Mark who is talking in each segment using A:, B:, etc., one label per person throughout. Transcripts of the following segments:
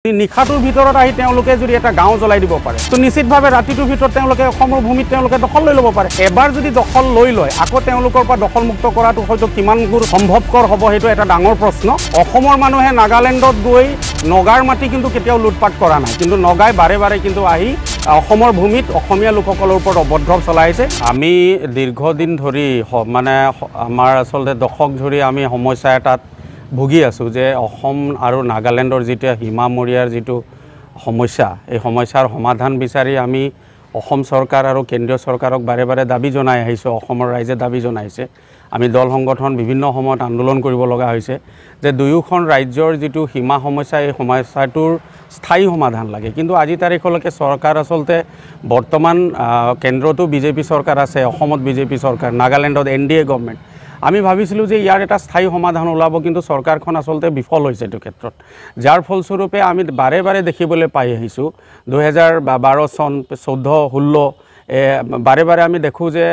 A: নিশাটোৰ ভিতৰত আহি তেওঁলোকে যদি এটা গাঁও জ্বলাই দিব পাৰে তো নিশ্চিতভাৱে ৰাতিটোৰ ভিতৰত তেওঁলোকে অসমৰ ভূমিত তেওঁলোকে দখল লৈ ল'ব পাৰে। এবাৰ যদি দখল লৈ লয় আকৌ তেওঁলোকৰ পৰা দখলমুক্ত কৰাটো হয়তো কিমান দূৰ সম্ভৱকৰ হ'ব সেইটো এটা ডাঙৰ প্ৰশ্ন। অসমৰ মানুহে নাগালেণ্ডত গৈ নগাৰ মাটি কিন্তু কেতিয়াও লুটপাট কৰা নাই, কিন্তু নগাই বাৰে বাৰে কিন্তু আহি অসমৰ ভূমিত অসমীয়া লোকসকলৰ ওপৰত অভদ্ৰ চলাইছে। আমি দীৰ্ঘদিন ধৰি মানে আমাৰ আচলতে দশক ধৰি আমি সমস্যা এটাত ভুগি আছোঁ যে অসম আৰু নাগালেণ্ডৰ যিটো সীমামূৰীয়াৰ যিটো সমস্যা, এই সমস্যাৰ সমাধান বিচাৰি আমি অসম চৰকাৰ আৰু কেন্দ্ৰীয় চৰকাৰক বাৰে বাৰে দাবী জনাই আহিছোঁ। অসমৰ ৰাইজে দাবী জনাইছে, আমি দল সংগঠন বিভিন্ন সময়ত আন্দোলন কৰিব লগা হৈছে যে দুয়োখন ৰাজ্যৰ যিটো সীমা সমস্যা, এই সমস্যাটোৰ স্থায়ী সমাধান লাগে। কিন্তু আজি তাৰিখলৈকে চৰকাৰ আচলতে বৰ্তমান কেন্দ্ৰতো বিজেপি চৰকাৰ আছে, অসমত বিজেপি চৰকাৰ, নাগালেণ্ডত NDA গভৰ্ণমেণ্ট। আমি ভাবিছিলোঁ যে ইয়াৰ এটা স্থায়ী সমাধান ওলাব, কিন্তু চৰকাৰখন আচলতে বিফল হৈছে এইটো ক্ষেত্ৰত। যাৰ ফলস্বৰূপে আমি বাৰে বাৰে দেখিবলৈ পাই আহিছোঁ 2012 চন 14, 16 বাৰে বাৰে আমি দেখোঁ যে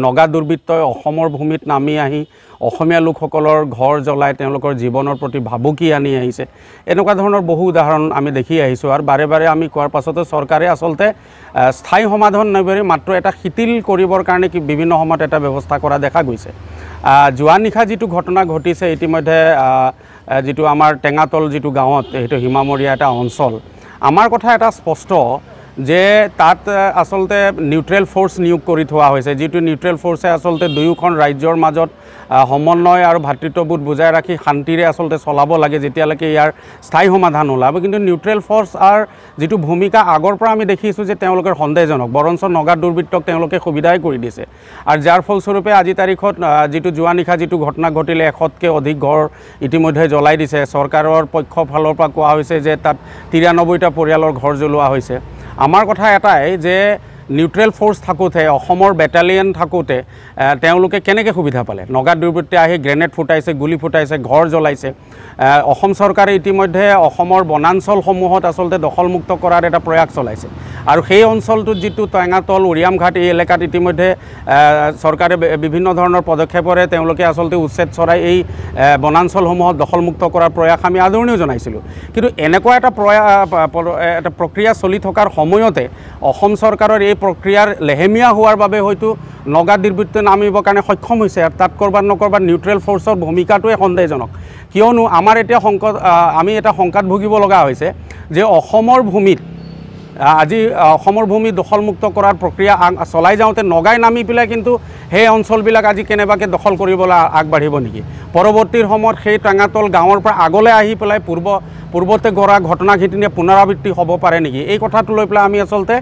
A: নগা দুৰ্বৃত্তই অসমৰ ভূমিত নামি আহি অসমীয়া লোকসকলৰ ঘৰ জ্বলাই তেওঁলোকৰ জীৱনৰ প্ৰতি ভাবুকি আনি আহিছে। এনেকুৱা ধৰণৰ বহু উদাহৰণ আমি দেখি আহিছোঁ আৰু বাৰে বাৰে আমি কোৱাৰ পাছতে চৰকাৰে আচলতে স্থায়ী সমাধান নকৰি মাত্ৰ এটা শিথিল কৰিবৰ কাৰণে বিভিন্ন সময়ত এটা ব্যৱস্থা কৰা দেখা গৈছে। যোৱা নিশা যিটো ঘটনা ঘটিছে ইতিমধ্যে যিটো আমাৰ টেঙাতল যিটো গাঁৱত, সেইটো সীমামূৰীয়া এটা অঞ্চল, আমাৰ কথা এটা স্পষ্ট যে তাত আচলতে নিউট্ৰেল ফ'ৰ্চ নিয়োগ কৰি থোৱা হৈছে, যিটো নিউট্ৰেল ফ'ৰ্চে আচলতে দুয়োখন ৰাজ্যৰ মাজত সমন্বয় আৰু ভাতৃত্ববোধ বুজাই ৰাখি শান্তিৰে আচলতে চলাব লাগে যেতিয়ালৈকে ইয়াৰ স্থায়ী সমাধান ওলাব। কিন্তু নিউট্ৰেল ফ'ৰ্চৰ যিটো ভূমিকা আগৰ পৰা আমি দেখিছোঁ যে তেওঁলোকৰ সন্দেহজনক, বৰঞ্চ নগা দুৰ্বৃত্তক তেওঁলোকে সুবিধাই কৰি দিছে। আৰু যাৰ ফলস্বৰূপে আজি তাৰিখত যিটো যোৱা নিশা যিটো ঘটনা ঘটিলে 100তকৈ অধিক ঘৰ ইতিমধ্যে জ্বলাই দিছে। চৰকাৰৰ পক্ষৰ ফালৰ পৰা কোৱা হৈছে যে তাত 93টা পৰিয়ালৰ ঘৰ জ্বলোৱা হৈছে। আমাৰ কথা এটাই যে নিউট্ৰেল ফ'ৰ্চ থাকোঁতে, অসমৰ বেটালিয়ন থাকোঁতে তেওঁলোকে কেনেকৈ সুবিধা পালে? নগা দুৰ্বৃত্তই আহি গ্ৰেনেড ফুটাইছে, গুলি ফুটাইছে, ঘৰ জ্বলাইছে। অসম চৰকাৰে ইতিমধ্যে অসমৰ বনাঞ্চলসমূহত আচলতে দখলমুক্ত কৰাৰ এটা প্ৰয়াস চলাইছে আৰু সেই অঞ্চলটোত যিটো টেঙাতল, উৰিয়ামঘাট, এই এলেকাত ইতিমধ্যে চৰকাৰে বিভিন্ন ধৰণৰ পদক্ষেপৰে তেওঁলোকে আচলতে উচ্ছেদ চৰাই এই বনাঞ্চলসমূহত দখলমুক্ত কৰাৰ প্ৰয়াস আমি আদৰণিও জনাইছিলোঁ। কিন্তু এনেকুৱা এটা প্ৰক্ৰিয়া চলি থকাৰ সময়তে অসম চৰকাৰৰ এই প্ৰক্ৰিয়াৰ লেহেমীয়া হোৱাৰ বাবে হয়তো নগা দুৰ্বৃত্ত নামিবৰ কাৰণে সক্ষম হৈছে। আৰু তাত ক'ৰবাত নক'ৰবাত নিউট্ৰেল ফ'ৰ্চৰ ভূমিকাটোৱে সন্দেহজনক, কিয়নো আমাৰ এতিয়া আমি এটা শংকাত ভুগিব লগা হৈছে যে অসমৰ ভূমিত আজি অসমৰ ভূমি দখলমুক্ত কৰাৰ প্ৰক্ৰিয়া চলাই যাওঁতে নগাই নামি পেলাই কিন্তু সেই অঞ্চলবিলাক আজি কেনেবাকৈ দখল কৰিবলৈ আগবাঢ়িব নেকি? পৰৱৰ্তী সময়ত সেই টেঙাতল গাঁৱৰ পৰা আগলৈ আহি পেলাই পূৰ্বতে কৰা ঘটনাখিনিয়ে পুনৰাবৃত্তি হ'ব পাৰে নেকি? এই কথাটো লৈ পেলাই আমি আচলতে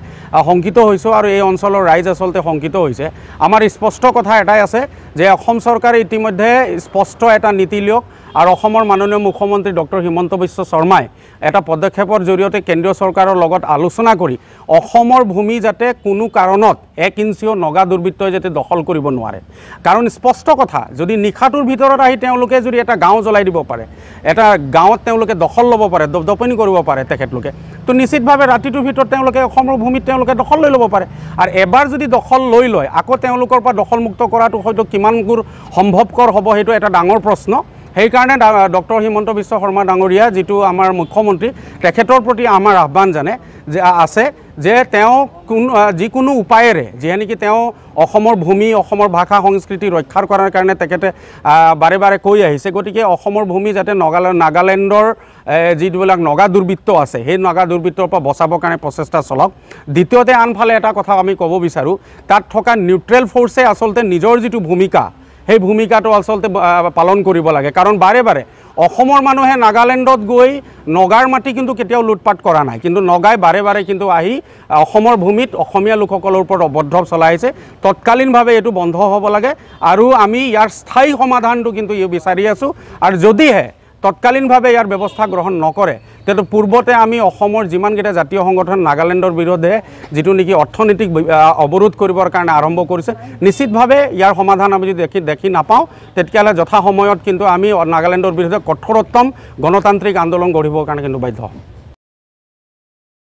A: শংকিত হৈছোঁ আৰু এই অঞ্চলৰ ৰাইজ আচলতে শংকিত হৈছে। আমাৰ স্পষ্ট কথা এটাই আছে যে অসম চৰকাৰে ইতিমধ্যে স্পষ্ট এটা নীতি লিয়ক আৰু অসমৰ মাননীয় মুখ্যমন্ত্ৰী ডক্টৰ হিমন্ত বিশ্ব শৰ্মাই এটা পদক্ষেপৰ জৰিয়তে কেন্দ্ৰীয় চৰকাৰৰ লগত আলোচনা কৰি অসমৰ ভূমি যাতে কোনো কাৰণত 1 ইঞ্চিও নগা দুৰ্বৃত্তই যাতে দখল কৰিব নোৱাৰে। কাৰণ স্পষ্ট কথা, যদি নিশাটোৰ ভিতৰত আহি তেওঁলোকে যদি এটা গাঁও জ্বলাই দিব পাৰে, এটা গাঁৱত তেওঁলোকে দখল ল'ব পাৰে, দপনি কৰিব পাৰে তেখেতলোকে, তো নিশ্চিতভাৱে ৰাতিটোৰ ভিতৰত তেওঁলোকে অসমৰ ভূমিত তেওঁলোকে দখল লৈ ল'ব পাৰে। আৰু এবাৰ যদি দখল লৈ লয় আকৌ তেওঁলোকৰ পৰা দখলমুক্ত কৰাটো হয়তো কিমান দূৰ সম্ভৱকৰ হ'ব সেইটো এটা ডাঙৰ প্ৰশ্ন। সেইকাৰণে ডক্টৰ হিমন্ত বিশ্ব শৰ্মা ডাঙৰীয়া যিটো আমাৰ মুখ্যমন্ত্ৰী, তেখেতৰ প্ৰতি আমাৰ আহ্বান আছে যে তেওঁ যিকোনো উপায়েৰে যিয়ে নেকি তেওঁ অসমৰ ভূমি, অসমৰ ভাষা সংস্কৃতি ৰক্ষাৰ কৰাৰ কাৰণে তেখেতে বাৰে বাৰে কৈ আহিছে। গতিকে অসমৰ ভূমি যাতে নাগালেণ্ডৰ যিবিলাক নগা দুৰ্বৃত্ত আছে সেই নগা দুৰ্বৃত্তৰ পৰা বচাবৰ কাৰণে প্ৰচেষ্টা চলক। দ্বিতীয়তে আনফালে এটা কথা আমি ক'ব বিচাৰোঁ, তাত থকা নিউট্ৰেল ফ'ৰ্চে আচলতে নিজৰ যিটো ভূমিকা সেই ভূমিকাটো আচলতে পালন কৰিব লাগে। কাৰণ বাৰে বাৰে অসমৰ মানুহে নাগালেণ্ডত গৈ নগাৰ মাটি কিন্তু কেতিয়াও লুটপাট কৰা নাই, কিন্তু নগাই বাৰে বাৰে কিন্তু আহি অসমৰ ভূমিত অসমীয়া লোকসকলৰ ওপৰত অভদ্ৰ চলাইছে। তৎকালীনভাৱে এইটো বন্ধ হ'ব লাগে আৰু আমি ইয়াৰ স্থায়ী সমাধানটো কিন্তু বিচাৰি আছোঁ। আৰু যদিহে তৎকালীনভাৱে ইয়াৰ ব্যৱস্থা গ্ৰহণ নকৰে তেতিয়াতো পূৰ্বতে আমি অসমৰ যিমানকেইটা জাতীয় সংগঠন নাগালেণ্ডৰ বিৰুদ্ধে যিটো নেকি অৰ্থনৈতিক অৱৰোধ কৰিবৰ কাৰণে আৰম্ভ কৰিছে, নিশ্চিতভাৱে ইয়াৰ সমাধান আমি যদি দেখি নাপাওঁ তেতিয়াহ'লে যথা সময়ত কিন্তু আমি নাগালেণ্ডৰ বিৰুদ্ধে কঠোৰতম গণতান্ত্ৰিক আন্দোলন গঢ়িবৰ কাৰণে কিন্তু বাধ্য হ'ম।